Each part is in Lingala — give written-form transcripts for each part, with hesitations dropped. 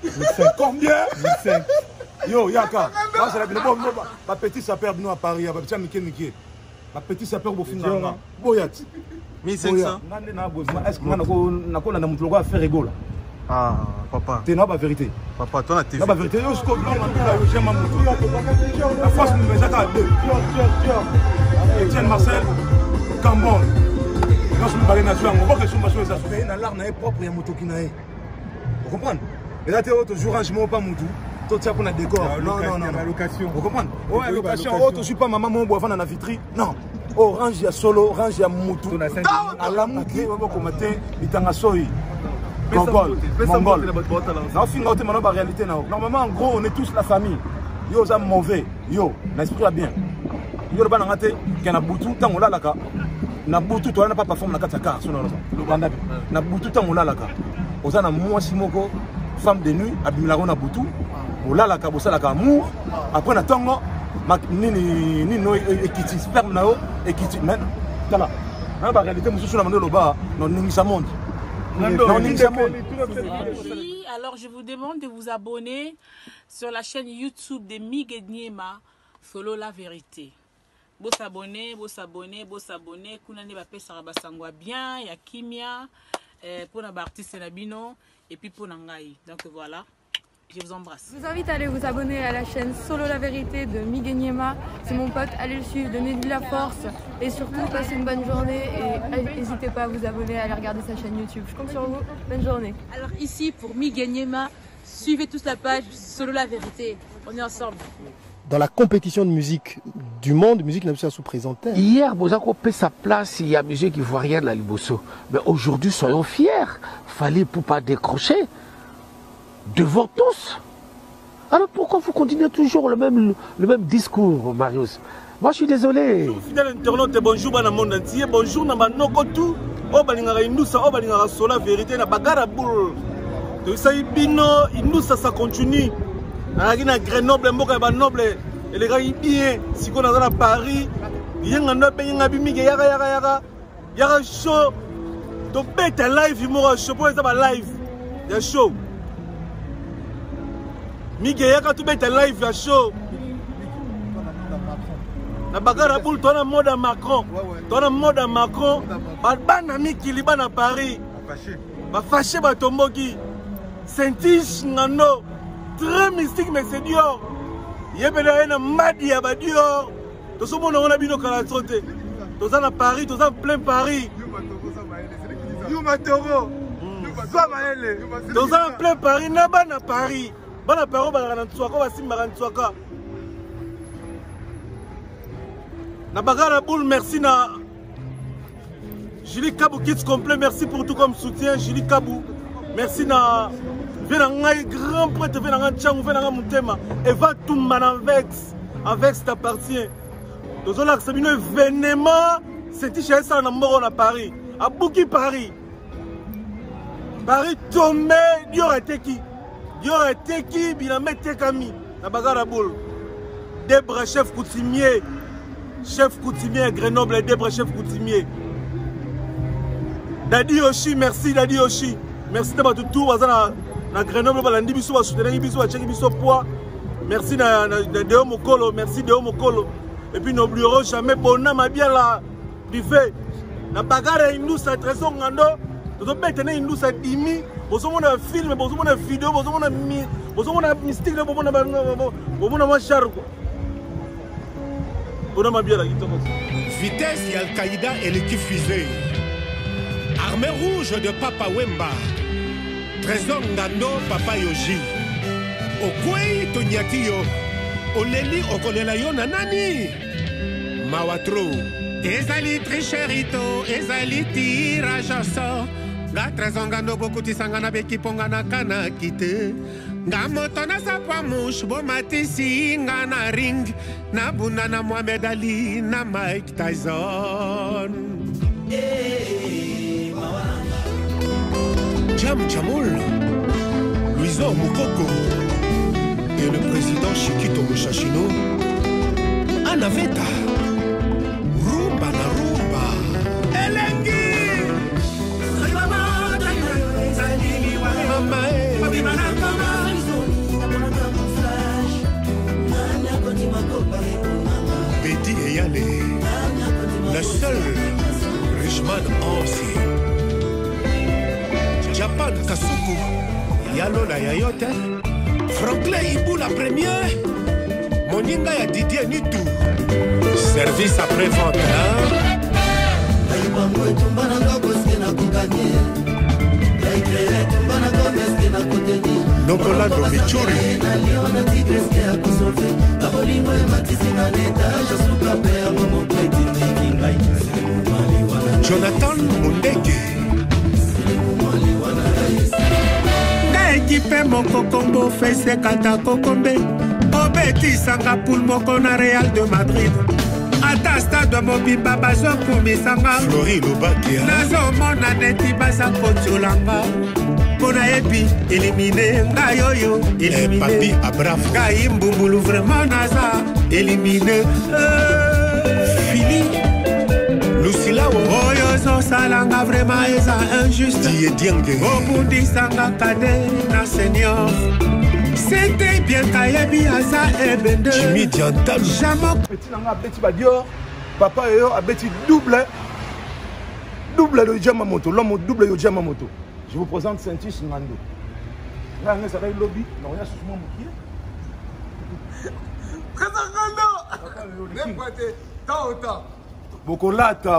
1005. Combien? 1005. Yo, Yaka. Ma petite sapeur à Paris, ma petite sapeur au final. Boyat. 1500. Est-ce que on a fait rigolo? Ah, papa. C'est pas la vérité. Papa, toi, la TV. La vérité, la France nous met à deux. Etienne Marcel, Cambon. Nous sommes dans les nations. On voit que nous sommes dans les nations. Nous propre et moto qui n'a. Vous comprenez? Et là, tu es toujours rangement pas moto. Tout ça qu'on a décor. Non. La location. Vous comprenez? Ouais, location. Je suis pas maman, mon bois dans la vitrine. Non. Orange, il y a solo, orange, il y a moto. À la moto, il y a soy. Mongol. Normalement, en gros, on est tous la famille. Yo, ça mauvais. Yo, l'esprit bien. Yo, le ban en il y a Boutou, tant on l'a là. Na Boutou, toi, n'a pas performé la Kataka. Na Boutou, tant on l'a là. On a moi, Simoko, femme de nuit, Abimilaro, na Boutou. On l'a là, Bossa, la amour. Après, on a tango. Ni no ekiti sperme nao ekiti men tala na ba réalité mususu na mandelo ba non ningisa monde. Oui, alors je vous demande de vous abonner sur la chaîne YouTube de Miguenyema Solo la vérité. Beau s'abonner. Kuna ne ba pesa ba sangwa bien ya kimia pour na ba artiste na bino et puis pour nangai. Donc voilà. Je vous embrasse. Je vous invite à aller vous abonner à la chaîne Solo la vérité de Miguenyema. C'est mon pote, allez le suivre, donnez-lui la force et surtout passez une bonne journée et n'hésitez pas à vous abonner, à aller regarder sa chaîne YouTube. Je compte sur vous, bonne journée. Alors ici pour Miguenyema, suivez tous la page Solo la vérité. On est ensemble. Dans la compétition de musique du monde, musique n'a pas sous présenté. Hier, Bozako paie sa place, il y a musique ivoirienne à Liboso. Mais aujourd'hui, soyons fiers. Fallait pour pas décrocher. Devant tous. Alors pourquoi vous continuez toujours le même discours, Marius? Moi je suis désolé. Fidèle internaute, bonjour dans le monde entier, bonjour dans Manoko tout. Oh balingara Indousa, oh balingara Sola vérité na bagara boule. De ça bino Indousa ça continue. Na Grenoble mboka ba noble et les gars bien si qu'on a dans Paris, yenga no be yenga bimige yaka show. To beta live mo show pour ça ba live. Ya show. Miguel yaka tu beta live ya show. Na bagara boule toi mode à Macron. Toi mode à Macron. Ba bana mikili bana Paris. Ba fâché ba tomboki. Saint-Ish ngano. Très mystique mais c'est Dior. Yebela na madi ya ba Dior. To so mona ona bino kala troté. To za na Paris, to za plein Paris. Yuma Toro. To za plein Paris na bana Paris. Bana paro bana ntwaka basimba ntwaka na bagara boule. Merci na Julie Kabou Kids complet, merci pour tout comme soutien. Julie Kabou, merci na Venanga grand prêtre, Venanga Tchang, Venanga Mutema, Eva Toumana avec t'appartient. Dans un axe un événement, c'est chez ça na mort na Paris, à Bouki Paris tombé, Dieu était qui? Yo teki biname tekami na bagara boule. Debre chef coutumier Grenoble, Debre chef coutumier. Dadi Yoshi, merci Dadi Yoshi. Merci de tout tour na Grenoble balandi biso ba soutenir biso ba check biso poids. Merci na Deo Mokolo, merci Deo Mokolo. Et puis n'oublierons jamais Bona Mabiala privé. Na bagara Indousa trésor ngando. Nous bête na Indousa dimi. Vous avez un film, vous avez une vidéo, vous avez un mystique, vous avez un char. Vitesse et Al-Qaïda et l'équipe fusée. Armée rouge de Papa Wemba. Trésor Ngando, Papa Yoji. Okwei Tonyatio. Oleli Okonelayo Nanani. Mawatro. Ezali tricherito, ezali tirage au sort. Ga trezongano bokuti sangana beki pongana kana kite. Ga motona sa pa mouche bo matisi ngana ring. Na bunda na Mohamed Ali na Mike Tyson. Jam Jamoul, Louison Moukoko et le président Chiquito Mouchachino. Anaveta, Rumba na Rumba, Elengi. Mama, yalola ya yo te Franklin Ibou la première moninga ya Didier Nitu service après vente Nokolando Michuri Jonathan Mundeke Naekipe moko kombo fese kata kokombe obetisanga poule moko na Real de Madrid ata stade mobimba bazokumisanga Flori Lobakia nazomona neti baza kotiolanga mpona yebi elimine ngai oyo papi abraf ngai mbumbulu vraiment naza elimine fini Lucila oyo zosalanga vraiment eza injuste diedienge obundisanga kade na senior c'était bien kayebi aza ebende Jimmy Diantal jamais petit nanga beti ba Dior papa yo abeti double de Yamamoto l'homme double de Yamamoto. Je vous présente Saint-Tiche Ngando. Là, on est avec le lobby. Non, on a sous mon bouquet.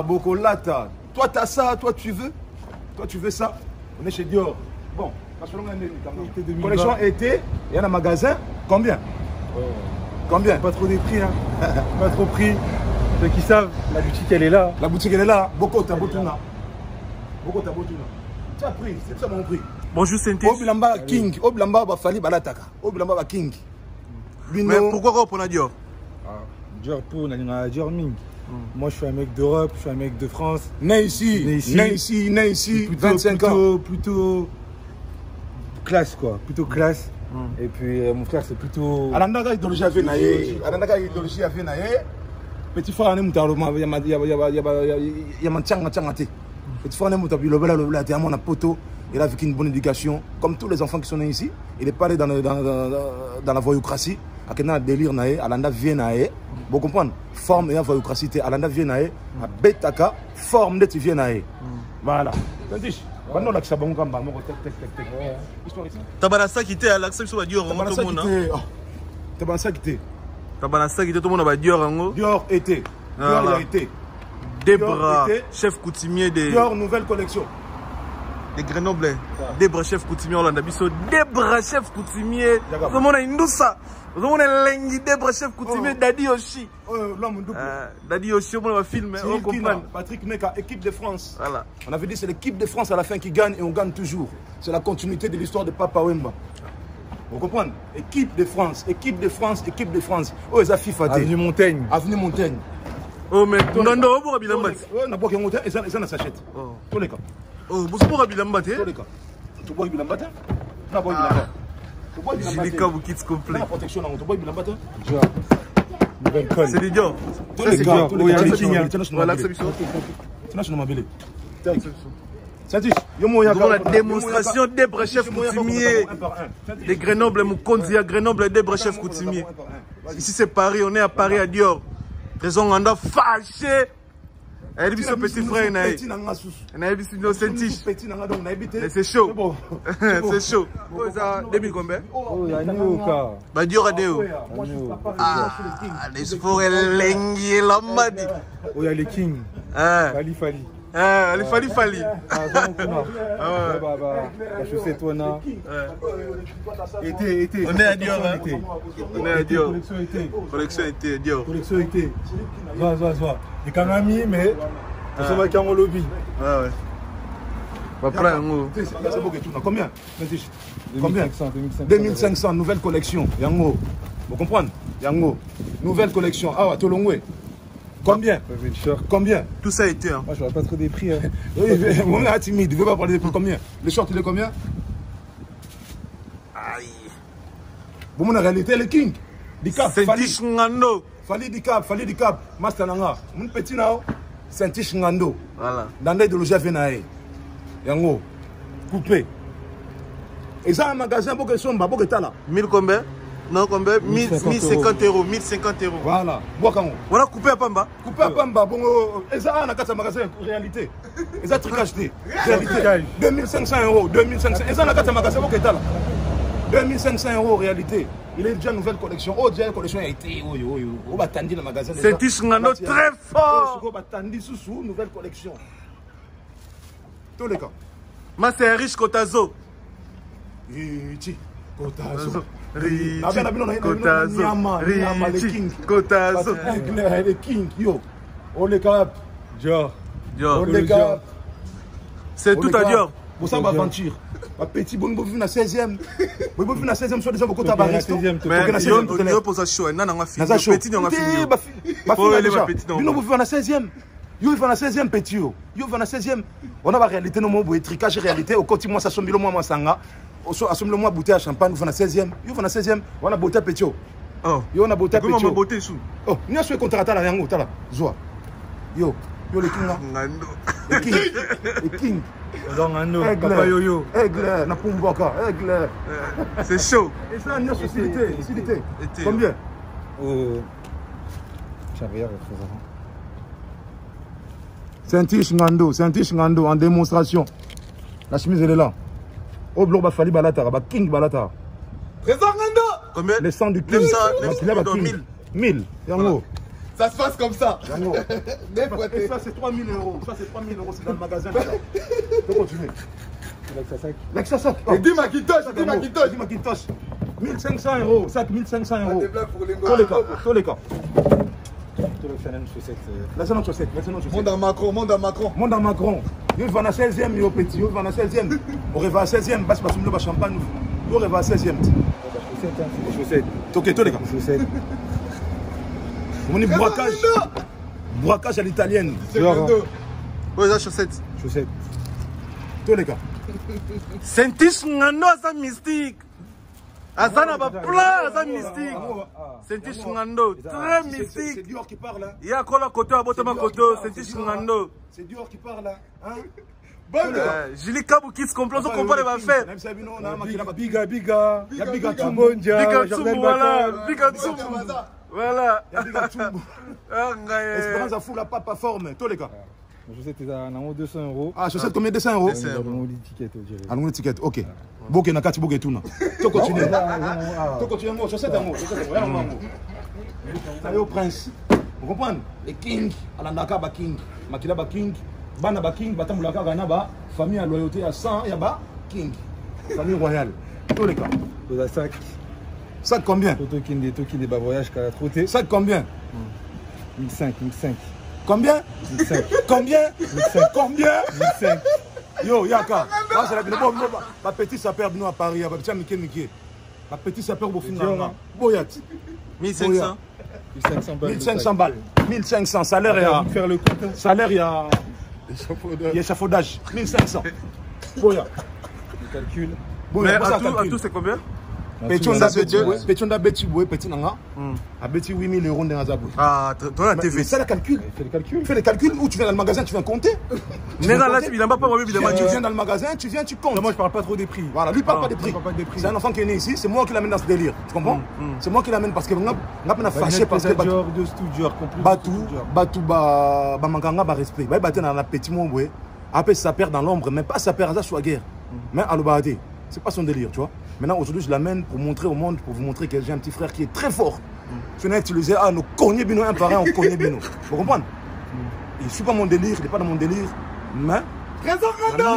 Bokolata. Toi, t'as ça, toi, tu veux. Toi, tu veux ça. On est chez Dior. Bon, collection été, il y a un magasin. Combien? Combien? Pas trop des prix, hein. Pas trop prix. Ceux qui savent, la boutique, elle est là. La boutique, elle est là. Boko Tabotuna. Tu as pris, c'est ça mon prix. Bonjour Saint-Tiche. Obilamba King, Obilamba Bafali Balataka, Obilamba King. Mais pourquoi on a Dior? Dior pour, on a Dior Ming. Moi je suis un mec d'Europe, je suis un mec de France. Né ici, 25 ans. Plutôt classe quoi, plutôt classe. Et puis mon frère c'est plutôt... Alanda idéologie avait naïe, petit frère on est moutaroma, il y a manchangate. Petit frère on est moutaroma, il a mon poto, il a vécu une bonne éducation, comme tous les enfants qui sont nés ici. Il est paré dans la voyoucratie, à quel délire naïe, Alanda vient naïe. Vous comprenez? Forme et voyoucratie, Alanda vient naïe, à Betaka, forme de tu viens naïe. Voilà. Maintenant, là, ça va me gambar, mon Tabanasa qui était à l'accès sur la Dior, on tout le monde. Tabanasa qui était. Tabanasa qui était tout le monde à Dior, en Dior été. Dior a été. Debra, chef coutumier des. Dior nouvelle collection. Des Grenoble. Debra, chef coutumier, on a Bisso. Debra, chef coutumier. Tout le monde a Indoussa. Tout le monde a Lengi, Debra, chef coutumier, Daddy Yoshi. L'homme double. Daddy Yoshi, on va filmer. On comprend. Patrick Meka, équipe de France. Voilà. On avait dit c'est l'équipe de France à la fin qui gagne et on gagne toujours. C'est la continuité de l'histoire de Papa Wemba. Vous comprenez? Équipe de France, équipe de France, équipe de France. Oh, ils ont FIFA. Avenue Montaigne. Avenue Montaigne. Oh, mais Nando, on va bien battre. Oh, n'a pas qu'un Montaigne, ils en s'achètent. Tous les cas. Oh, vous pouvez bien battre. Tous les cas. Tu vois bien battre? Non, pas bien battre. Jilika vous quitte complet. La protection, on te voit bien battre? C'est des Dior. Tous les gars, tous les gars. Voilà, c'est ça. C'est ma belle. La démonstration des chefs coutumiers de Grenoble, Moukonzi à Grenoble, des chefs coutumiers. Ici c'est Paris, on est à Paris à Dior. Raison on a fâché. Elle dit son petit frère, c'est chaud. C'est chaud. 2000 combien? Oh, il y a Nioka. Bah Dior a Déo. Ah, les forêts lengues, la madi. Oh, il y a les Kings. Fali. Les Fali. La chaussette Wana. Été. On est à Dior. On est à Dior. Collection été. Dior. Collection été. Zoa. Les Kanami, mais ça va qu'en lobby. Ouais. Combien? 2500. Nouvelle collection. Yango. Vous comprenez? Yango. Nouvelle collection. Ah, Tolongwe. Combien? Combien? Tout ça a été. Moi, je ne vois pas trop des prix. Hein. On est timide. Il ne veut pas parler des prix. Combien? Les shorts, il est combien? Aïe. Bon, en réalité, le king. Dicap. Saint-Tiche Ngando. Fali Dicap. Master Nanga. Mon petit nao. Saint-Tiche Ngando. Voilà. Dans l'idéologie Venae. Yango. Coupé. Et ça, un magasin, pour que son babo que t'as là. 1000 combien? Non, combien? 1050 euros. 1050 euros. Voilà. Boakango. Voilà, coupé à Pamba. Coupé à Pamba. Bon, et ça, on a qu'à magasin, réalité. Et ça, truc acheté. Réalité. 2500 euros. 2500. Et ça, on a qu'à magasin, pour que t'as là. 2500 € en réalité. Il est déjà une nouvelle collection. Oh, déjà une collection a été. On va attendre le magasin. Saint-Tiche Ngando très fort. On va attendre sous nouvelle collection. Tous les cas. Ma c'est riche Kotazo. Richi Kotazo. Richi Kotazo. Les King. Yo. On les cap. Dior. On les cap. C'est tout à dire. Pour ça, aventure. Ma petit bon, vous na 16e. Vous na 16e soit déjà beaucoup de resto. Mais yo pose à chaud, na nga fini. Petit na nga fini. Ba petit na. Vous na 16e. Yo va na 16e petit yo. Yo va na 16e. On a la réalité no mo tricage réalité au côté moi ça sombi le moi sanga. Assomme le moi bouteille à champagne vous na 16e. Yo va na 16e. On a beauté petit yo. Oh. Yo na beauté petit yo. Comment beauté sous? Oh, ni a souhait contracter la yango tala. Zoa. Yo le king là. Ngando. Le king. Papa Yoyo. Aigle, na Pumboka, aigle. C'est chaud. Et ça, il y a facilité. Combien? Oh. Saint-Tiche Ngando en démonstration. La chemise elle est là. Au bloc Bafali Balata, King Balata. Trésor Ngando. Combien? Les 100 du King. 1000. Yango. Ça se passe comme ça. Et ça c'est 3000 €. Ça c'est 3000 €, c'est dans le magasin. On peut continuer. Avec sa sac. Et dis Macintosh. 1500 €. Sac 1500 €. Tous les cas. Laissez notre chaussette. Monde à Macron. Il va à 16e, yo petit. Il va à 16e. On rêve à 16e. Basse parce que le champagne. On rêve à 16e. Chaussette. Ok, tous les gars. On est braquage à l'italienne. Oui, la chaussette. Tous les gars. Saint-Tiche Ngando, ça mystique. Azana ba plein, ça mystique. Saint-Tiche Ngando, très mystique. C'est Dior qui parle. Il y a quoi là côté à Botama côté, Saint-Tiche Ngando. C'est Dior qui parle. Hein? Julie Kabou qui se complose, on comprend les affaires. Biga. Biga Tsumbu, voilà. Espérance à fou la papa forme. Tous les gars. Chaussette est à 200 €. Ah, chaussette combien? 200 €? Ah, non, l'étiquette, ok. Boké na kati boké tuna. Tu continues. Moi, chaussette à moi. Ça y est au prince. Vous comprenez? Les kings, Alandaka ba king, Makila ba king, Bana ba king, Batamulaka gana ba, famille à loyauté à 100, yaba king. Famille royale. Tous les cas. Sac combien? Tokin des voyages qu'à la trotter. Sac combien? 1005. Combien? 1005. Combien? 1005. Yo, Yaka. Ma petite sapeur nous à Paris, ma petite sapeur au final. Boyat. 1500. 1500 balles. 1500. Salaire, il y a. Faire le compte. Salaire, il y a. Il y a échafaudage. 1500. Boyat. Le calcul. Mais à tout, c'est combien? Petionda Beti Boué, Petit Nanga. À Beti 8000 € dans Azabou. Ah, toi la TV. C'est le calcul. Fais le calcul où tu viens dans le magasin, tu viens compter. Mais là, il n'a pas évidemment. Tu viens dans le magasin, tu comptes. Moi, je parle pas trop des prix. Voilà, lui parle pas des prix. C'est un enfant qui est né ici, c'est moi qui l'amène dans ce délire. Tu comprends? C'est moi qui l'amène parce que on a fâché parce que Batou Bamanganga ba respect. Bah batté dans la petit monde, après ça perd dans l'ombre, mais pas ça perd à sa guerre. Mais à l'obadé, c'est pas son délire, tu vois. Maintenant, aujourd'hui, je l'amène pour montrer au monde, pour vous montrer que j'ai un petit frère qui est très fort. Je n'ai utilisé, nos cognés bino, un par un, on cognait bino. Vous comprenez? Il ne suit pas mon délire, il n'est pas dans mon délire. Mais,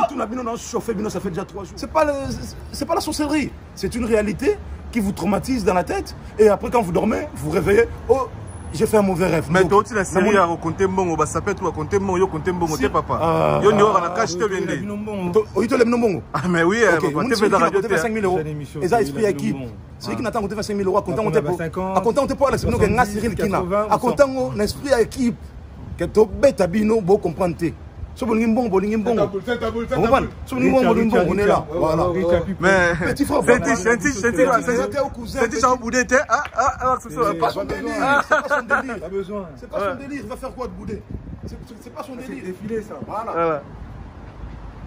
tout la bino, dans chauffé bino, ça fait déjà 3 jours. C'est pas la sorcellerie. C'est une réalité qui vous traumatise dans la tête. Et après, quand vous dormez, vous réveillez. Oh, j'ai fait un mauvais rêve. Mais toi, tu la série à raconter bon, on va s'appeler toi, raconter bon, yo compter bon, t'es papa. Yo n'y aura la cache, te vendez. Oui, tu l'aimes non bon. Ah, mais oui, tu fais de la radio, tu fais 5 000 €. Et ça, esprit à qui? Celui qui n'attend qu'on te fait 5 000 €, à compter, on te pas. À compter, on te pas, c'est nous qui avons Cyril Kina. À compter, on esprit à équipe. Que tu bête à bino, beau comprendre. On est là. Voilà. Mais petit frère, c'est un boudé. C'est pas son délire. C'est pas son délire. Il va faire quoi de boudé? C'est pas son délire. C'est défilé ça. Voilà.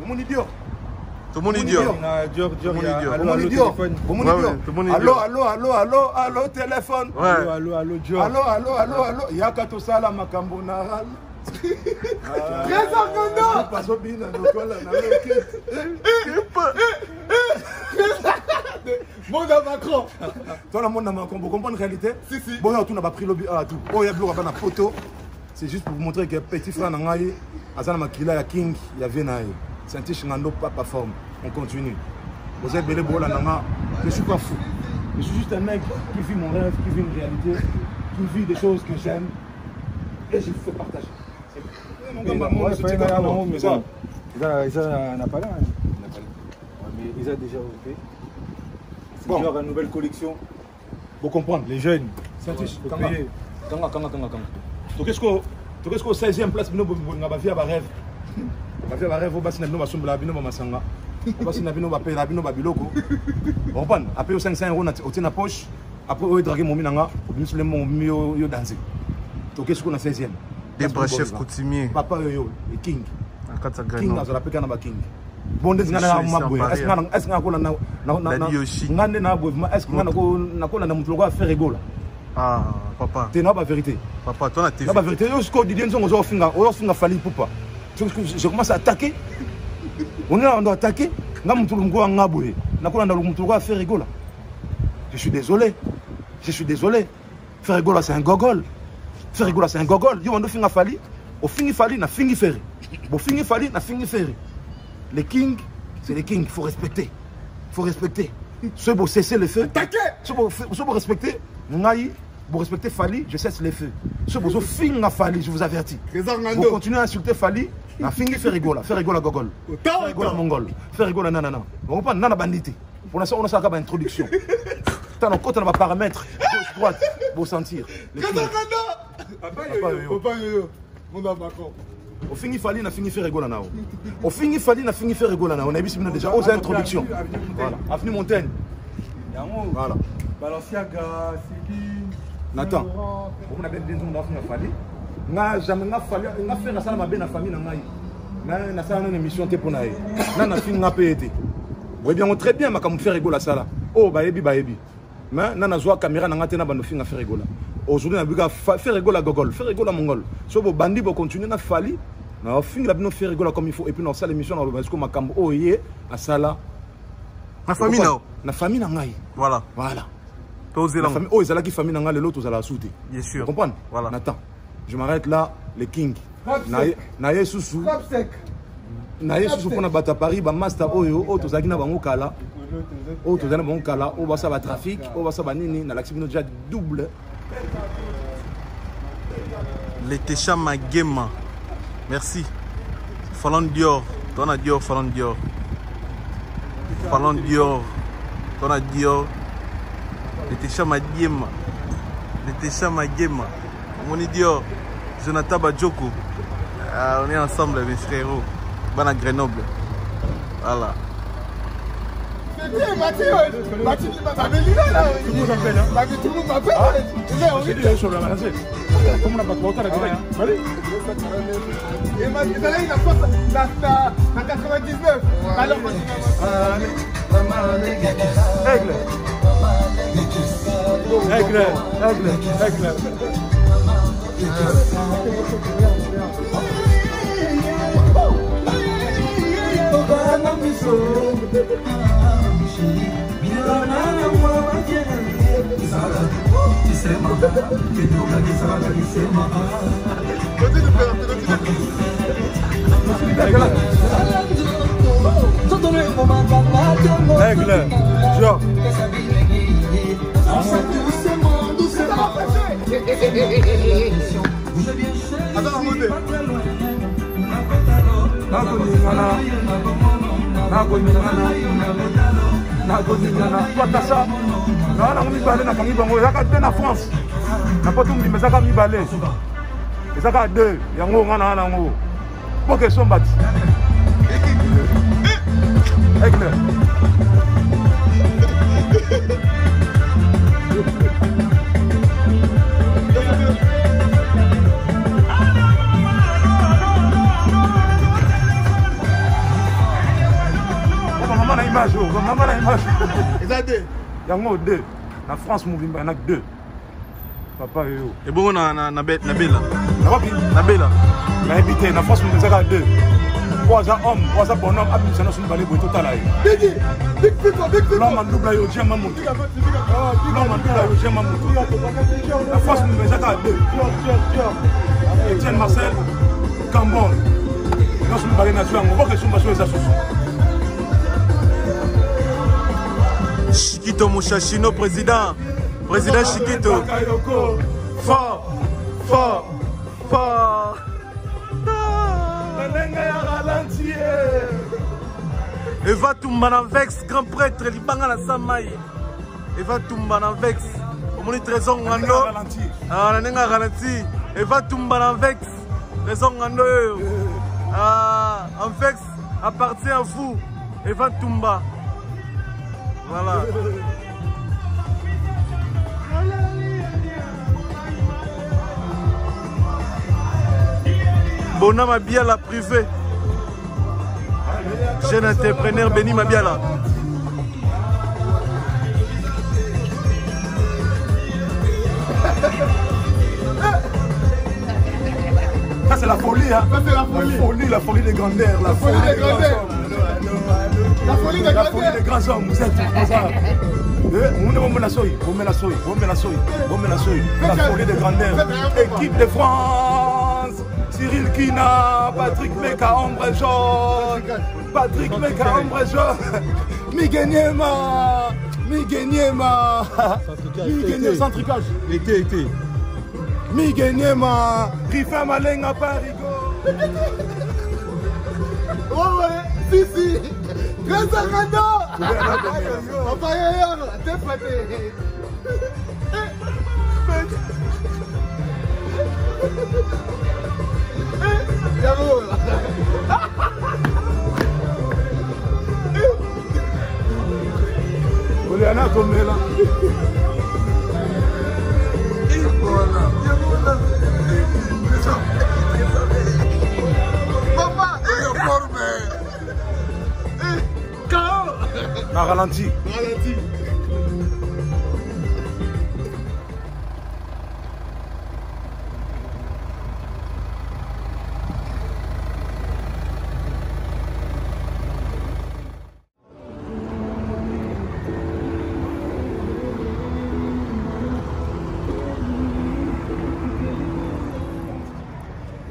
Mon idiot. Tout le monde idiot. Allô, téléphone. Allô, Dior. Allô. Yaka to sala makambo naral. Trésor Ngando. Monde à Macron. Toi, le monde à Macron, vous comprenez la réalité? Si. Bon, on a pris lobby à tout. Oh, il y a bloqué dans la photo. C'est juste pour vous montrer que petit frère Nangaï, Azana Makila, il y a King, il y a Venaï. C'est un petit Ngando, pas forme. On continue. Vous êtes belé bola Nanga. Je suis pas fou. Je suis juste un mec qui vit mon rêve, qui vit une réalité, qui vit des choses que j'aime. Et je fais partager. Ils ont déjà occupé. C'est genre une nouvelle collection. Vous comprenez, les jeunes. C'est un petit Kanga. Donc qu'est-ce qu'au 16e place, nous avons fait un rêve. On va faire un rêve, on va faire un rêve, on va faire un rêve. Parce que nous avons fait un biloko. On prend. Après, 500 euros, on tient la poche. Après, on va draguer mon minanga. On va danser. Donc, qu'est-ce qu'on a 16e? Des bras chefs coutumiers. Papa, yo, le King. King, on a King. Bon, est-ce qu'on a un maboué? Est-ce qu'on a un faire rigolo? Ah, papa. C'est la vérité. Papa, toi, la la vérité. Je commence à attaquer. On doit attaquer. Je suis désolé. Faire rigolo, c'est un gogol. Faire rigolo, c'est un gogol. Yo, on doit faire fali. Au fini fali, na fini ferry. Au fini fali, na fini ferry. Les kings, c'est les kings. Il faut respecter. Ceux qui cesser le feu. Ceux qui respecter, vous respectez Fali, je cesse les feux. Ceux qui finissent Fali, je vous avertis. Vous continuez à insulter Fali, na fingi fait rigola gogol. Faire rigola mongol. Faire rigola nanana. On va pas nana bandité. Pour l'instant, on a ça comme introduction. Tant qu'on a paramètres, gauche, droite, pour sentir. Papa yo. Mon Macron. Au fini Fali, na fini fait rigola nao. Au fini Fali, na fini fait rigola nao. On a vu déjà aux introductions. Voilà. Avenue Montaigne. Voilà. Balenciaga, Sigi. Nathan, on a bien des gens qui ont fallu. N'a jamais fallu. On a fait la salle ma belle famille dans l'aïe. Na salle une émission te pour naïe. Na film n'a pas été. Oui bien on très bien ma comme faire rigoler la salle. Oh baebi. Mais na zoa caméra na ngate na bando film faire rigoler. Aujourd'hui na buga faire rigoler gogol, faire rigoler mongol. So bo bandi bo continuer na fali. Na film la bino faire rigoler comme il faut et puis dans salle émission na le parce que ma cambo oh yé à sala. Na famille là. Na famille na ngai. Voilà. La famille, oh, ils ont qui famille dans l'autre, ils ont la soute. Bien sûr. Vous comprenez? Voilà. Nathan, je m'arrête là, les kings. Naye Soussou. Naye Soussou pour battre Paris, ba master oyo, o tozaki na bango kala. O tozaki na bango kala, o ba ça ba trafic, o ba ça ba nini, na l'activité déjà double. Les Técha Magema. Merci. Fallon Dior, ton a Dior, Fallon Dior. Fallon Dior, ton a Dior. Les Técha Magema. Mon idiot, Jonathan Badjoko. On est ensemble, mes frérots. Bon à Grenoble. Voilà. Aigle. Aigle, Joe. Na France. Na pas tout me ça comme balé. Et ça ka deux, yango ngana nango. Pour que son bat. Aigle. Maman a image. Il y a deux. La France, il y en a deux. Papa yo. Et bon, na bella. Na bela. Na habité, na France, nous avons 2. 3 hommes, 3 bonhommes, abus, ça nous balé pour total. Big people. L'homme en double, il y a un mamou. L'homme en double, il y a un mamou. La France, nous avons 2. Etienne Marcel, Cambon. Nous sommes balés nationaux, on voit que nous sommes les associations. Chiquito Mouchachino, président Chiquito. Fort. Eva Toumbananvex, grand prêtre, Libanga la Samaï. Eva Toumbananvex, au moins trésor Ngando. Ah, la nenga ralenti. Eva Toumbananvex, trésor Ngando. Ah, Anvex appartient à vous. Eva Toumba. Voilà. Bona Mabiala privé. Jeune entrepreneur Béni Mabiala. Ça c'est la folie, hein. Ça c'est la folie des grandeurs. La folie des grandeurs. La folie des grands hommes. Vous êtes comme ça. La folie des grandeurs. Équipe de France. Cyril Kina, Patrick Meka, ombre jaune. Patrick Meka, ombre jaune. Migueniema. Migueniema, centricage. Été. Migueniema, Rifa Malenga Parigo. Oh ouais, si. Grâce à Rando. Papa Yaya, t'es faté. Oliana comme là. Papa, Na ralenti.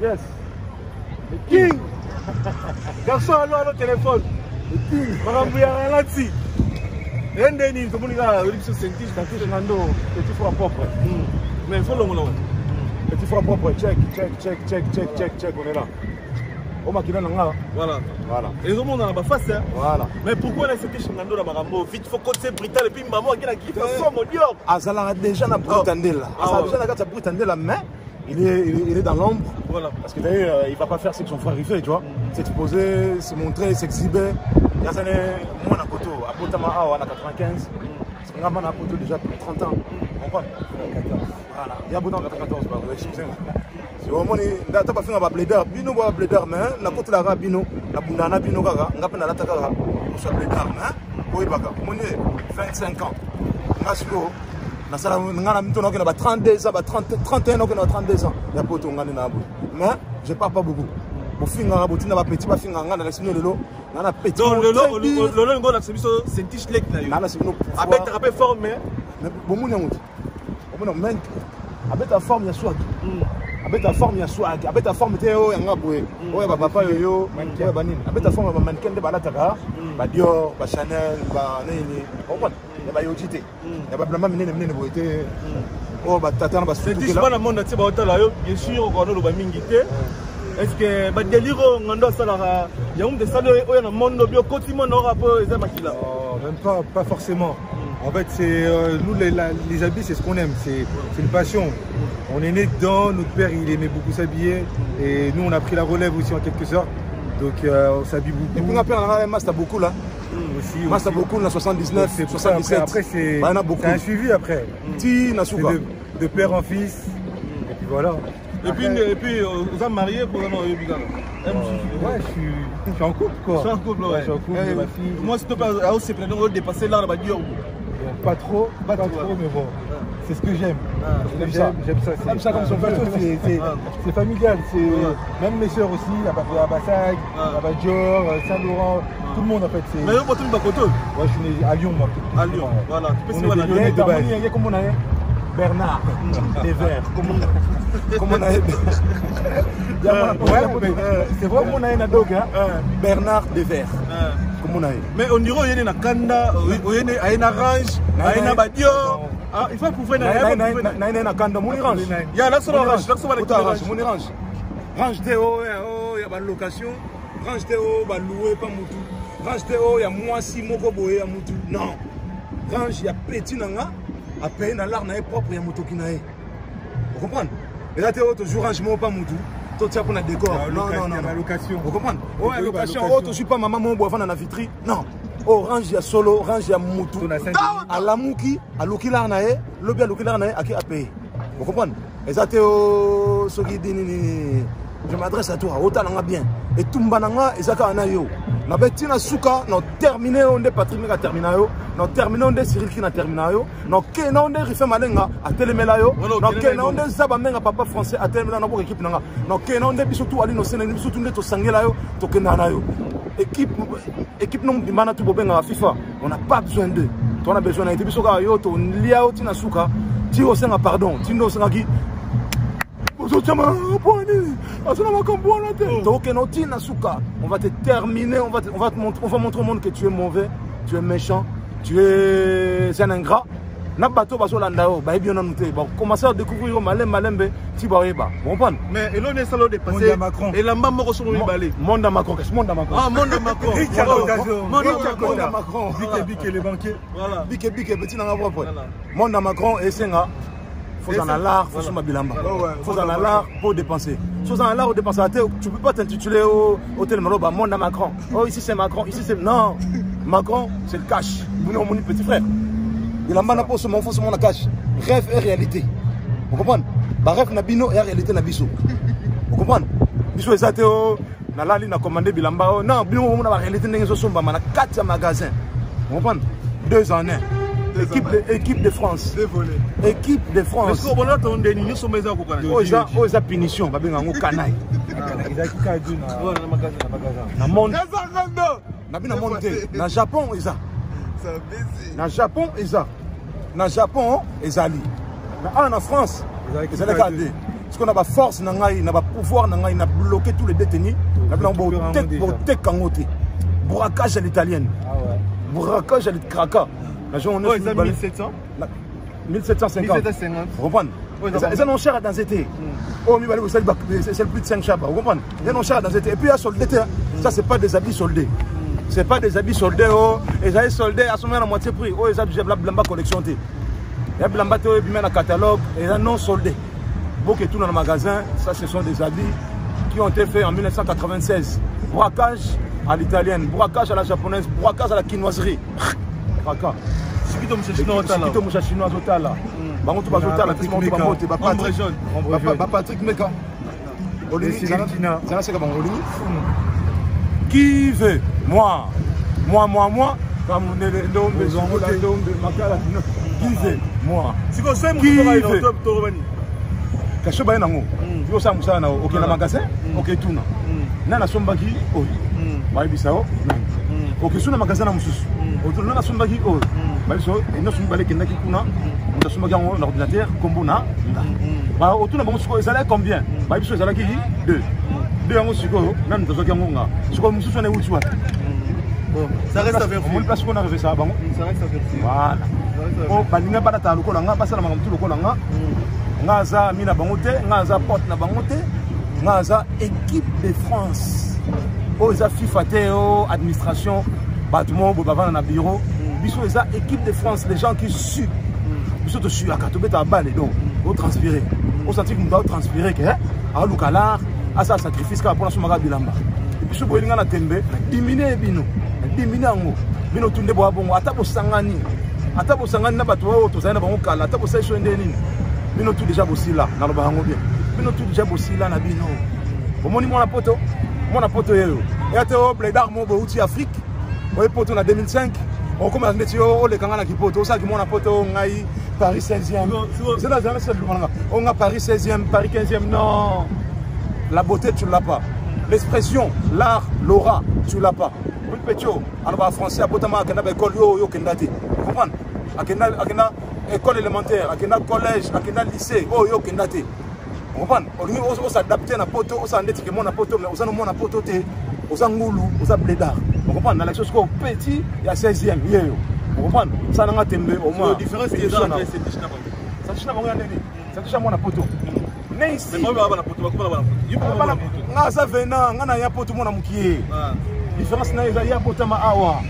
Yes. Le king. Garçon, allô, téléphone. Le king. Marambouya ralenti. Rendez-ni, comme on dit là, l'émission Sentis, dans tout ce Nando, petit frère propre. Mais il faut le monde. Petit frère propre, check, on est là. On m'a quitté là. Voilà. Et le monde a la face. Voilà. Mais pourquoi on a cette Nando dans Marambo? Vite, il faut côté Brital et puis maman qui a quitté son modior. Azala déjà na Brutandela. Azala déjà na gata Brutandela, mais il est dans l'ombre. Voilà. Parce qu'il ne va pas faire ce que son frère il fait, tu vois. S'exposer, se montrer, s'exhiber. Il y a des moi à Koto, à Potama à 95. C'est un gamin à Koto déjà plus de 30 ans. On comprend? Voilà. Il y a beaucoup de 94, excusez-moi. C'est au moins, il n'y a pas fait un blader. Bino va blader, mais la Koto la Bino, la Bundana Bino Gaga, on a pas la Takara. On soit blader, mais oui, Baka. On est 25 ans. Nasco. Na sala ngana mito na 32 ans, 31 ans, 32 ans. Ya poto ngani na abu. Mais je parle pas beaucoup. Bo finga na botina ba petit ba finga ngana na sino lelo. Ngana petit. Donc lelo ngo na semiso Sentis lek na yo. Na sino. Abet rapé formé. Mais bo munya muti. Bo munya men. Abet a forme ya swag. Abet a forme ya swag. Abet a forme te yo nga boye. Oya ba papa yo, manke ba nini. Abet a forme ba manken de ba lataka. Ba Dior, ba Chanel, ba nini. Comprendre? Il y a Yojité. Il y a pas de minene boité. Oh, bah, t'attends, bah, c'est tout. C'est pas le monde, tu vas bien sûr, on a le mingité. Est-ce que bah délire on doit ça là il y a un des salaires où il y a un monde bio quotidien on aura pas les maquilla. Même pas forcément. En fait, c'est nous les habits, c'est ce qu'on aime, c'est une passion. On est né dedans, notre père il aimait beaucoup s'habiller et nous on a pris la relève aussi en quelque sorte. Donc on s'habille beaucoup. Et puis on a pris un master beaucoup là. Aussi, master beaucoup là 79, 77. Après c'est un suivi après. Ti Nasuka. De père en fils. Et puis voilà. Et puis vous êtes mariés pour un Bigana. Ouais, je suis en couple quoi. Je suis en couple, ouais. Je suis en couple, ma fille. Moi, s'il te plaît, c'est plein de dépasser là, là-bas, Dior. Pas trop, mais bon. C'est ce que j'aime. J'aime ça. J'aime ça comme son plateau. C'est familial. Même mes soeurs aussi, il y a Bassag, Dior, Saint-Laurent, tout le monde en fait. Mais vous êtes Bakoto? Moi je suis né à Lyon. À Lyon, voilà. On est des Lyonnais de base. Comment on a Bernard Desvers. Comment on a c'est vrai qu'on a un ado, Bernard Desvers. Mais on dirait qu'il y a une kanda, il y a une orange, il y a une badio. Il faut pouvoir Il y a une kanda, mon orange. Il y a la orange, mon orange. Range Théo, il y a une location. Range Théo, il y a loué pas moutou. Range Théo, il y a moi si moko boye à moutou. Non. Range, il y a petit nanga, à payer dans l'art propre, il y a moutou qui n'a. Vous comprenez? Et là, Théo, toujours range moi pas moutou. Tout ça pour un décor. Non. La location. Vous comprenez? Oh, la location. Oh, tu suis pas maman, mon bois, dans la vitrine. Non. Orange, il y a solo, orange, il y a moutou. À la mouki, à l'ouki l'arnae, le bien l'ouki l'arnae, à qui a payé. Vous comprenez? Et ça, Théo, ce qui dit, je m'adresse à toi, autant on a bien. Et tout le monde, et ça, on a yo. Na betina suka, no terminé, on est Patrick qui a terminé, no terminé, on est Cyril qui a terminé, no kena, on est Riffé Malenga, à Télémelayo, no kena, on est Zabamenga, papa français, à Télémela, no équipe, no kena, on est surtout Ali, no Sénégal, surtout on est au Sangelayo, to Kenanayo. Équipe non bimana tout bobenga à FIFA, on n'a pas besoin d'eux. On a besoin d'eux. Bisoka yo, to lia o tina suka, ti o senga pardon, ti no senga ki. On va te terminer, on va montrer au monde que tu es mauvais, tu es méchant, tu es un ingrat. Mais et l'on est salon de passer et la maman reçoit le balai. Monde à Macron. Ah, monde à Macron. Monde à Macron. Bique les banquiers. Voilà. Bique petit dans la propre. Monde à Macron et Senga. Faut en l'art, faut se bilamba. Faut en l'art pour dépenser. Faut en l'art pour dépenser. Tu peux pas t'intituler au hôtel Maloba, monde à Macron. Oh, ici c'est Macron, ici c'est. Non. Macron, c'est le cash. Mon petit frère. Il a pas ce mon faux, mon cash. Rêve et réalité. Vous comprenez? Rêve na bino et réalité na biso. Vous comprenez? Biso ezate o na lali na commandé bilamba. Non, bino on a réalité n'engeso somba na 4 magasins. Vous comprenez? 2 en 1. Équipe de France. Dévolé. Équipe de France. Est-ce qu'on a entendu nous sommes les encore? Oh, ça punition, va bien en canaille. Il a qui na monde. Na bien monté. Na Japon isa. Na Japon isa. Na Japon ezali. Na France, ezali gardé. Parce qu'on a la force na ngai, na pouvoir na ngai, na bloqué tous les détenus. Na bien beauté kangoté. Braquage à l'italienne. Ah ouais. Braquage à l'kraka. La journée on est 1700 1750. Vous comprenez? Ils ont cher dans cet été. Oh, c'est le plus de 5 chats. Vous comprenez? Ils ont cher dans cet été. Et puis, il y a soldé. Ça, ce n'est pas des habits soldés. Ce n'est pas des habits soldés. Ils ont soldés à ce moment à moitié prix. Oh, ils ont la blamba collection. Il y a blamba, ils ont un catalogue. Et ils ont non soldés. Beaucoup tout dans le magasin. Ça, ce sont des habits qui ont été faits en 1996. Braquage à l'italienne, braquage à la japonaise, braquage à la quinoiserie. Braquage. Sikito chinois là. Bango tu bazota la Patrick Meka. Qui veut? Moi. Qui veut? Moi. Qui veut? Caché ba nango. Tu veux ça musala na OK na magasin? OK tuna. Nana sombaki oh. Ba bisao. OK suna magasin na mususu. Autour nana sombaki oh. Ba biso ino sombale kendaki kuna. On a sombaki en ordinateur combo na. Ba autour na bango siko ezala combien? Ba biso ezala ki 2. 2 yango siko nana tozoki yango nga. Siko mususu na uti wapi? Bon, ça reste à vérifier. On place qu'on a rêvé ça bango. Ça reste à vérifier. Voilà. Oh, ba ninga ba ta lokola nga basala makamtu lokola nga. Ngaza mina bangote, ngaza porte na bangote, ngaza équipe de France. Oh, ça FIFA Théo, administration, bâtiment, bobava na bureau. Biso eza équipe de France, les gens qui suent. Biso te suent à katobeta à balle donc, au transpirer. Au sentir que nous doit transpirer que à lukala, à ça sacrifice ka pour la somaga bilamba. Biso bolinga na tembe, diminuer bino, diminuer ngo. Bino tunde bo abongo, atabo sangani. Atabo sangani na bato o to zana bango kala, atabo sai so ndeni. Bino tout déjà bossi là, dans le barango bien. Bino tout déjà bossi là, na bino. Bomoni mon poto yo. Et à Théo, Blédard, mon Bouti Afrique. Vous poto en 2005. on commence à dire oh les kangana qui poto ça qui mon poto ngai Paris 16e c'est là jamais ça on a Paris 16e Paris 15e non la beauté tu l'as pas l'expression l'art l'aura tu l'as pas plus petit en français apotama akena ba école yo kendati comprendre akena école élémentaire akena collège akena lycée oh yo kendati comprendre on s'adapter na poto on s'endeti que mon poto mais on mon poto te on ngulu on blédard on comprend dans la chose qu'on petit il y a 16e yo on comprend ça n'a tembe au moins différence qui est dans la c'est Tishna ça Tishna mon nani ça Tishna mon poto mais ici mais pas na poto ba nga ça venant nga na ya poto mon amukie différence na ya poto ma awa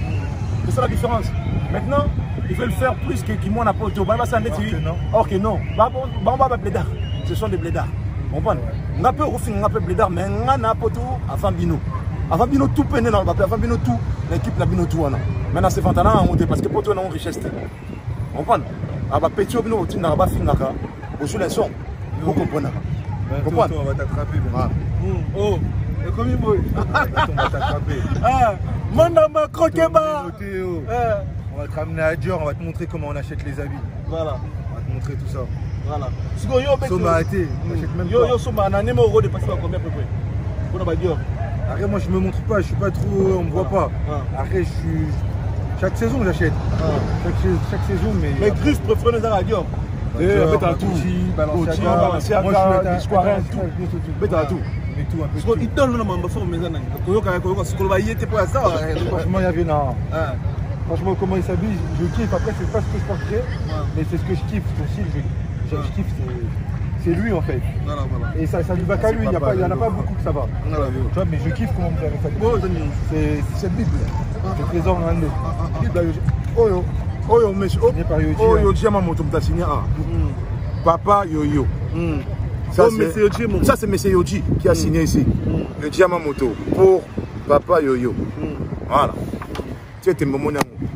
c'est ça la différence maintenant ils veulent faire plus que qui mon poto ba ça ndeti or que non ba blédard ce sont des blédards on comprend nga peut refaire nga peut blédard mais nga na poto avant bino tout peine dans le papier, avant bino tout l'équipe la bino tout maintenant c'est fantana à monter parce que pour toi on a une richesse on comprend ah bah petit bino tu n'as pas fini là au sur les sons vous comprenez on va t'attraper oh et comme il boy on va t'attraper ah manda ma croqueba on va te ramener à Dior on va te montrer comment on achète les habits voilà on va te montrer tout ça voilà Soma athée on achète même pas yo Soma un année euro dépassé à combien à peu près pour na Dior. Après moi je me montre pas, je suis pas trop, on me voit pas. Après je suis chaque saison j'achète. Chaque saison mais Chris préfère les Dior. Beta tout. Balenciaga, Discoirin, tout. Beta tout. Mais tout un peu. Il donne le nom de forme mais nan. Koyoka ce qu'on va y était pour ça. Franchement il y avait non. Franchement comment il s'habille, je kiffe. Après c'est pas ce que je porterais, mais c'est ce que je kiffe. Son style, je kiffe c'est lui en fait. Voilà. Et ça lui va qu'à lui, il n'y en a pas beaucoup que ça va. Tu vois, mais je kiffe comment vous avez fait. C'est Bible. Je présente un de Bible. Oh monsieur. Oh Diama moto mtassigné Papa Yoyo. Ça c'est monsieur Yoji qui a signé ici. Le Diama moto pour Papa Yoyo. Voilà. Tu es mon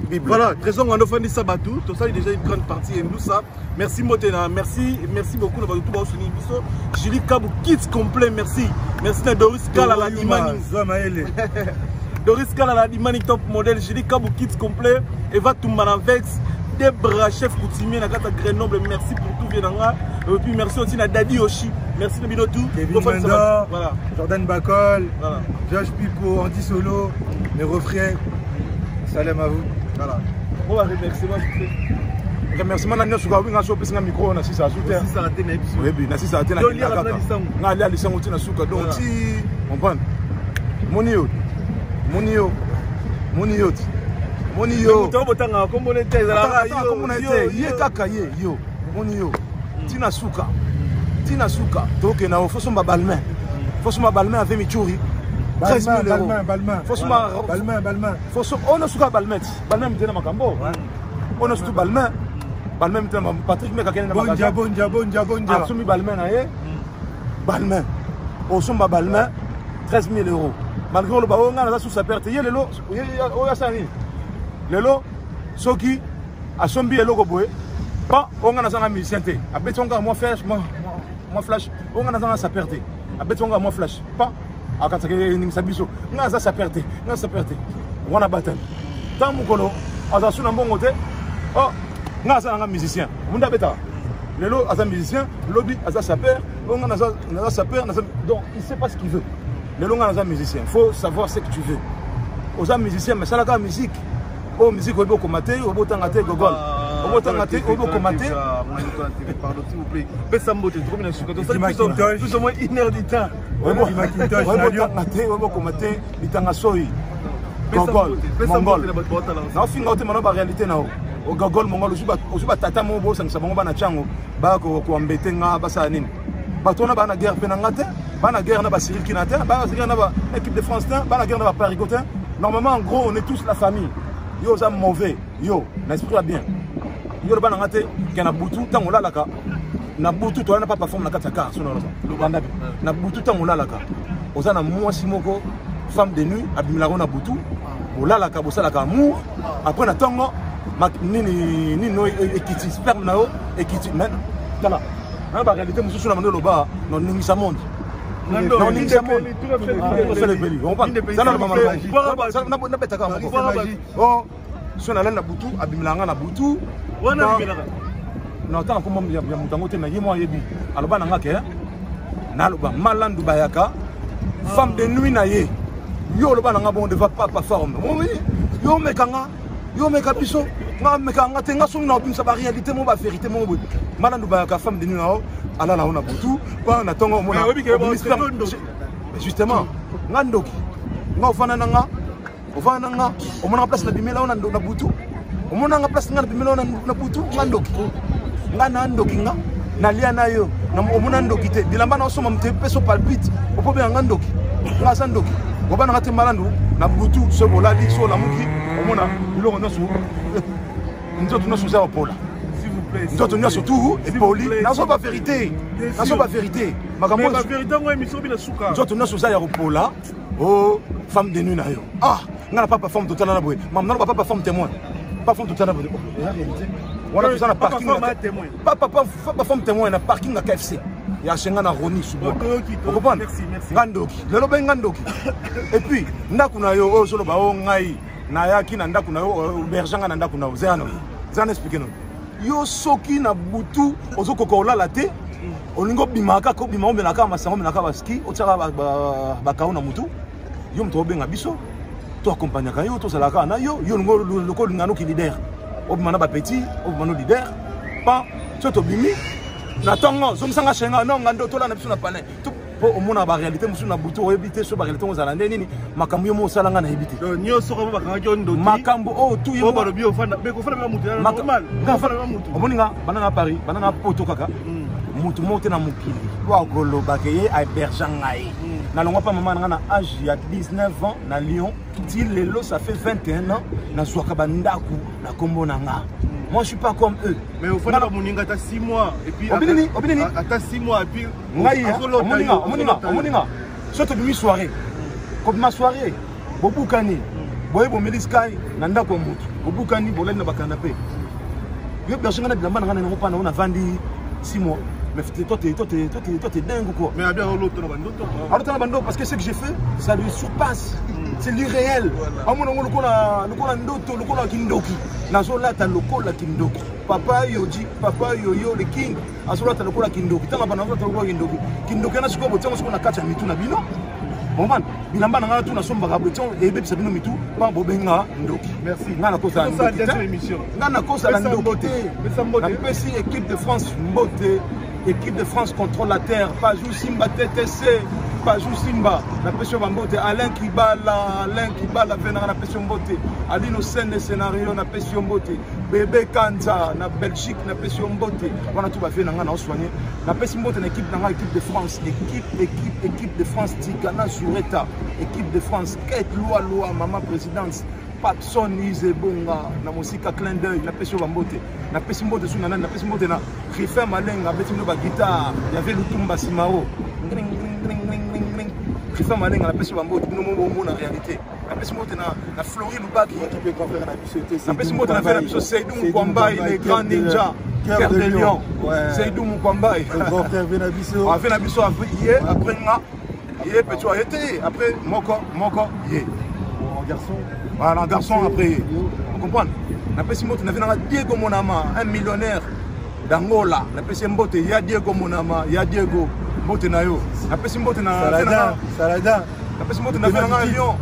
Bible. Voilà, Trésor Ngando Fandi Sabatou, tout ça est déjà une grande partie et nous ça. Merci Motena, merci beaucoup de tout bas souligner biso. Julie Kabou Kids complet, merci. Merci à Doris Kala la Dimani. Doris Kala la Dimani top modèle, Julie Kabou Kids complet, Eva Toumana Vex, Debra chef coutumier na Gata Grenoble, merci pour tout Vienanga. Et puis merci aussi à Daddy Yoshi. Merci de Binotou. Kevin Mendor, voilà. Jordan Bacol, voilà. Josh Pipo, Andy Solo, mes refrains. Salam à vous. Voilà. On va remercier moi. Remerciement na nyosuka winga so pesa micro na sisa souter. Sisa atena episode. Oui, na sisa atena. Na ali ali sango tina suka donc ti comprendre. Monio. To botanga ko mone teza la yo. Ye kaka ye yo. Monio. Tina suka. To ke na ofosomba balmain. Fosomba balmain avec Michouri. 13 000 euros. Balmain. On a souka Balmain. Balmain me donne ma cambo. On a souka Balmain. Balmain me donne Patrick me kakene na magasin. Bonja. Asumi Balmain na ye. Balmain. On somba Balmain 13 000 euros. Malgré le baon na sous sa perte. Ye lelo, o ya sani. Lelo soki asombi eloko boye. Pas on na zanga musicien te. Abetonga moi flash, moi flash. On na zanga sa perte. Abetonga moi flash. Pas akatake ni sabiso ngaza sa perte wana batal tamukolo azasuna mbongo te oh ngaza nga musicien munda beta lelo aza musicien lobby aza saper on ngaza saper donc il sait pas ce qu'il veut lelo ngaza musicien faut savoir ce que tu veux aux musiciens mais ça la musique oh musique obo komate obo tangate gogol obo tangate obo komate pardon s'il vous plaît Bessambote trop bien sur plus ou moins 1 heure du temps. Obo komate litanga soyi gogol mongol na finga ote mano ba réalité na o gogol mongol osuba tata mo bo sangisa bango bana chango ba ko ambete nga basa nini batona bana guerre penangate bana guerre na ba Cyril Kinate bana guerre na ba équipe de France bana guerre na ba Parigotin. Normalement en gros on est tous la famille. Yo za mauvais yo n'esprit bien yo bana ngate kana butu tango la laka na butu to na pas performe na kataka sono lo banda na butu tango la laka ozana mwasi moko femme de nuit abimila na butu olala ka bosala ka amour après na tango nini no ekiti sperme na yo ekiti men tala na ba réalité mususu na mandelo ba no ningisa monde non ningisa monde on fait le belly on pas ça na ba magie ça na betaka oh so na lana butu abimilanga na butu wana bimelaka na tanga ko mom ya mutango te na yemo yebi aloba na ngake na aloba malandu bayaka femme de nuit na ye yo loba na ngabo de va pas forme yo meka biso nga meka nga te nga so na obimisa ba réalité mo ba vérité mo bo malandu bayaka femme de nuit na ala na ona butu ba na tongo mo na justement nga ndoki nga ofana nga omona place na bimela ona na butu omona nga place nga na bimela ona na butu nga ndoki nga na ndoki nga na lia na yo na omona ndoki te bilamba na osoma mte peso palpite opobe nga ndoki nga sa ndoki obana nga te malandu na butu so bolali so la muki omona biloko na so nzoto na so za opola nzoto na so tout et poli na so ba vérité makambo ba vérité ngo émission bi na suka nzoto na so za ya opola oh femme de nuit na yo nga papa femme totale na boye mam na papa femme témoin pas femme totale na boye la réalité wala tu na parking papa femme témoin na parking à KFC ya chenga na Roni subo merci ngandoki lelo be ngandoki et puis ndaku na yo o solo ba o ngai na yaki na ndaku na yo berjanga na ndaku na yo zana expliquer non yo soki na butu ozokoko olala te olingo bimaka ko bima omelaka masango melaka baski otsaka ba kauna mutu yo mto benga biso to accompagner ka yo to salaka na yo ngo loko lingano ki leader obimana ba petit obimana leader pa to bimi na tongo somsanga shenga no ngando to la na biso na palais to po omona ba réalité musu na butu oyebite so ba réalité ozala nini makambo yo mo salanga na ebite nyo soko ba kanga kyo ndo makambo o tu yo ba lobi ofanda be ko fana ba mutu na normal nga fana ba mutu omoninga banana Paris banana poto kaka mutu mote na mukili wa koloba ke ye a berjangai na longo pa maman nga na âge ya 19 ans na Lyon ti lelo ça fait 21 ans na zwaka bandaku na kombo na nga. Moi je suis pas comme eux. Mais au fond na moninga ta 6 mois et puis obinini ata 6 mois et puis omoninga soto bimi soirée comme ma soirée bobukani boye bo meliskai na ndako mutu bobukani bolani na bakanape yo berjangai na bilamba nga na ngo pa na vandi 6 mois. Mais toi, t'es dingue ou quoi? Mais bien l'autre na bando parce que ce que j'ai fait, ça lui surpasse. C'est l'irréel. Papa Yoji, papa Yoyo, le king. Azola ta lokola kindoki. Tanga bana ta lokola kindoki. Kindoki na siko botango siko na kacha mitu na bino. Bon man, bilamba na tu na somba ka botango e be sabino mitu, ba bobenga ndoki. Merci. Ngana kosa ndoki. Émission. Ngana kosa la ndoki. La PSI équipe de France Mbote. Équipe de France contrôle la terre, pas juste Simba TTC, pas juste Simba, la pression Mbote, Alain Kibala, venant la pression Mbote, Alino Sen le scénario, la pression Mbote, Bébé Kanza, la Belgique, la pression Mbote, on a tout fait, on a soigné, la pression Mbote, l'équipe de France, équipe de France, Tigana Sureta, équipe de France, Kate Loa, maman présidence. Papson Ize Bonga, na musika clin d'œil, na pesi Mbote, na pesi Mbote sous na pesi Mbote na Rifer Malenga, beti no ba guitare, il y avait Lutumba Simao. Rifer Malenga, na pesi Mbote, no mo na réalité. Na pesi Mbote na Flori Lubaki, qui peut conférer na biso. Na pesi Mbote na fait la biso Seydou Mkwamba, les grands ninjas, Cœur de Lion. Seydou Mkwamba, grand frère Venabiso. On fait la biso après nga, yé petit été, après moko yé. Garçon. Voilà, un garçon après. Vous comprenez? La PSI Mbote, il y a Diego Monama, un millionnaire d'Angola. La PSI Mbote, il y a Diego Monama, il y a Diego Mbote Nayo. La PSI Mbote, Salada. La PSI Mbote, il y a un Lyon.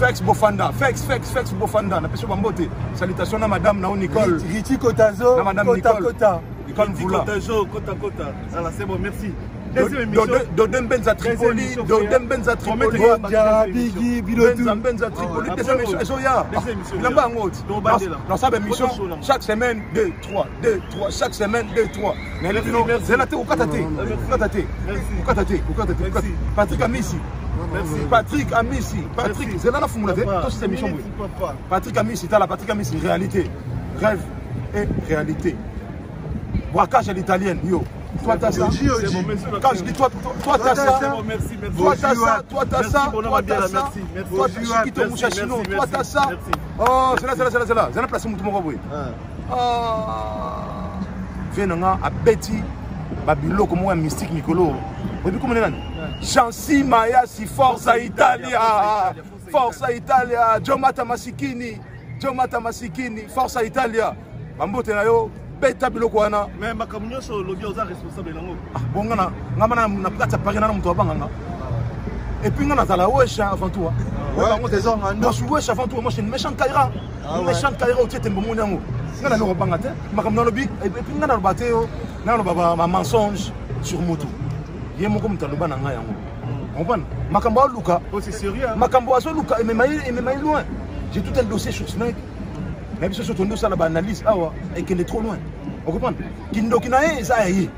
Fex Bofanda. La PSI Mbote. Salutations à Madame Nao Nicole. Riti Kotazo. Madame Nicole. Nicole Voula. Kota. Alors c'est bon, merci. Dodem Benza Tripoli, Benza Tripoli, deuxième émission, dans sa émission, chaque semaine 2, 3, chaque semaine 2, 3. Mais c'est la tête au Katate, Patrick Amissi. Patrick, c'est là la fumée, cette émission. Patrick Amissi, réalité, rêve et réalité. Braquage à l'italienne, yo. Toi t'as ça, quand je dis toi t'as ça, toi t'as ça, toi qui te mouche à chino, toi t'as ça. Oh, c'est là, c'est la place où tu m'as envoyé. Venanga à Betty, Babilo comme un mystique Nicolo. Vous avez comment Chancy Maya si Forza Italia, Jonathan Masikini. Jomata Masikini, Forza Italia. Mambote na yo, beta biloko wana. Mais makamnyo so lobi oza responsable nango. Bon ngana ngama na plate Paris na muto banganga. Et puis ngana zala wesh avant tout. Ouais, des hommes moi je suis wesh avant tout, moi je suis une méchante Kaira. Une méchante Kaira au titre mbomo nyango. Ngana no bangate, makamno lobi et puis ngana lo bateo, ngana baba ma mensonge sur moto. Yé moko mutaloba na nga yango. Comprendre? Makambo Luka, c'est sérieux. Makambo Azo Luka et me loin. J'ai tout un dossier sur ce mec. Même si on doit faire l'analyse et qu'elle est trop loin. On comprend? Kindokinaye ezaye.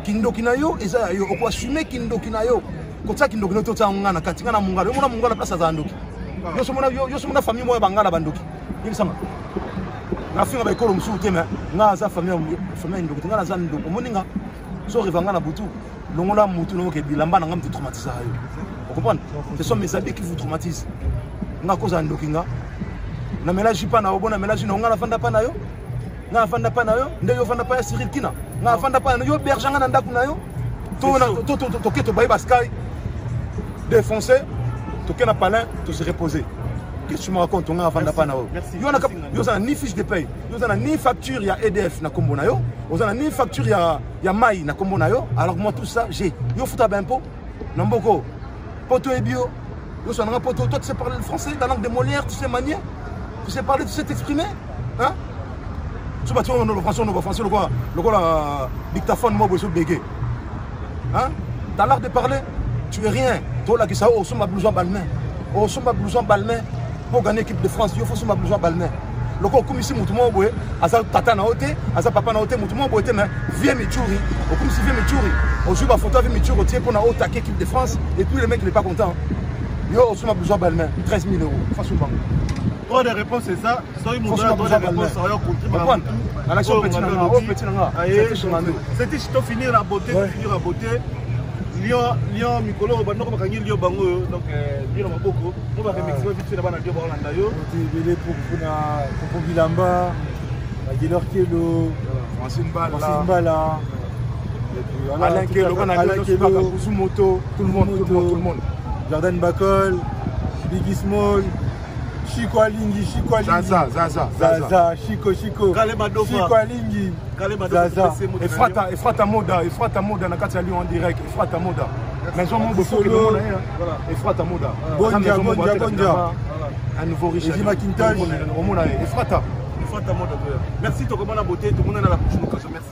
Kindokinayo ezaye. On peut assumer Kindokinayo. Comme ça Kindokinayo tout ça on a katinga na mungala. On a mungala place à Zandoki. Yo somona famille moi bangala bandoki. Il sama. Na finga ba ekolo musu tema. Nga za famille ndoki nga na Zandoki. Omoninga. So rivanga na butu. Longola mutu longo ke bilamba na ngamti traumatisa yo. On comprend? Ce sont mes habits qui vous traumatisent. Nga ko Zandoki nga. Na mélange pas na obona mélange na ngala fanda pa na yo nga fanda pa na yo nde yo fanda pa ya Cyril Kina nga fanda pa na yo berjanga na ndaku na yo to keto bayi baskai défoncer to kena palin to se reposer. Qu'est-ce que tu me racontes nga fanda pa na yo yo za ni fiche de paye yo za ni facture ya EDF na kombo na yo yo za ni facture ya mai na kombo na yo alors moi tout ça j'ai yo futa ba impôt na mboko poto et bio yo ça na poto toi tu sais parler le français la langue de Molière tu sais manier. Tu sais parler, tu sais t'exprimer, hein? Tu vas te faire le français, le quoi la dictaphone, moi, je bégué. Hein? T'as l'art de parler, tu es rien. Toi, là, qui ça, oh, ma blouson balmain. Oh, ma blouson balmain. Pour gagner l'équipe de France, il faut ma blouson balmain. Le corps, comme ici, mon tout le monde, asa tata na hote, asa papa na hote, mon tout le monde, mais viens Michouri. Au comme si viens Michouri. On joue ma photo avec Michouri, on tient pour la haute équipe de France, et puis le mec, il n'est pas content. Yo, ma blouson balmain, 13 000 €. Facilement. Trois des réponses c'est ça. Soyez mon droit des réponses. À l'action petit nanga, oh petit nanga. C'était je finir la beauté, finir la beauté. Lion Mikolo bando ko bakangi Lion bango donc Lion maboko. Mo ba remixer vite fait na bana Lion ba Holanda yo. Tibele pour Bilamba, Agilor Kelo, Francine Bala. Alain Kelo, Moto, tout le monde. Jordan Bacol, Biggie Small. Chico Alingi, Zaza, Chico, Kalemadofa, Chico Alingi, Zaza, Efrata Moda, na kati ya Lyon en direct, Efrata Moda. Maison mon beau solo, Efrata Moda. Bonja. Un nouveau riche. Eddie Macintosh, Efrata Moda. Merci, tout le monde a beauté, tout le monde a la bouche, merci.